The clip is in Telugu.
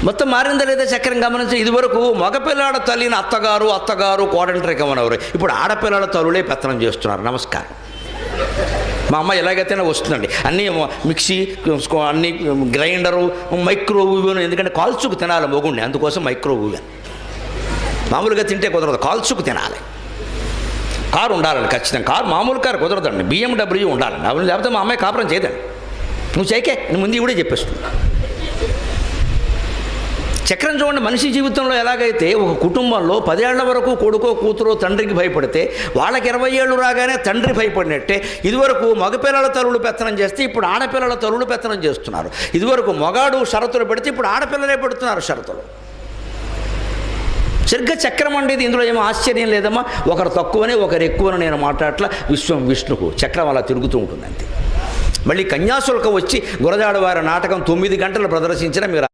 మొత్తం మారిందా లేదా చక్రం గమనించి. ఇదివరకు మగపిల్లాడ తల్లిని అత్తగారు అత్తగారు కోడంటరికమనవరు, ఇప్పుడు ఆడపిల్లల తల్లులే పెత్తనం చేస్తున్నారు. నమస్కారం. మా అమ్మ ఎలాగైతేనే వస్తుందండి, అన్నీ మిక్సీ, అన్నీ గ్రైండరు, మైక్రోవేవ్. ఎందుకంటే కాల్చుకు తినాలి మొగుండి, అందుకోసం మైక్రోవేవ్. మామూలుగా తింటే కుదరదు, కాల్చుకు తినాలి. కారు ఉండాలండి ఖచ్చితంగా. కారు మామూలు కారు కుదరదండి, BMW ఉండాలండి. అవును, లేకపోతే మా అమ్మాయి కాపురం చేయదండి. నువ్వు చేయకే, నేను ముందు కూడా చెప్పేస్తున్నా. చక్రం చూడండి, మనిషి జీవితంలో ఎలాగైతే ఒక కుటుంబంలో 10 ఏళ్ల వరకు కొడుకో కూతురో తండ్రికి భయపడితే వాళ్ళకి 20 ఏళ్ళు రాగానే తండ్రి భయపడినట్టే ఇదివరకు మగపిల్లల తల్లులు పెత్తనం చేస్తే ఇప్పుడు ఆడపిల్లల తల్లులు పెత్తనం చేస్తున్నారు. ఇదివరకు మగాడు షరతులు పెడితే ఇప్పుడు ఆడపిల్లలే పెడుతున్నారు షరతులు. సరిగ్గా చక్రం అండి, ఇందులో ఏమో ఆశ్చర్యం లేదమ్మా. ఒకరు తక్కువని ఒకరు ఎక్కువని నేను మాట్లాడట్లా. విశ్వం విష్ణుకు చక్రం అలా తిరుగుతూ ఉంటుంది అంతే. మళ్ళీ కన్యాశుల్కం వచ్చి గురజాడ వారి నాటకం 9 గంటలు ప్రదర్శించిన మీరు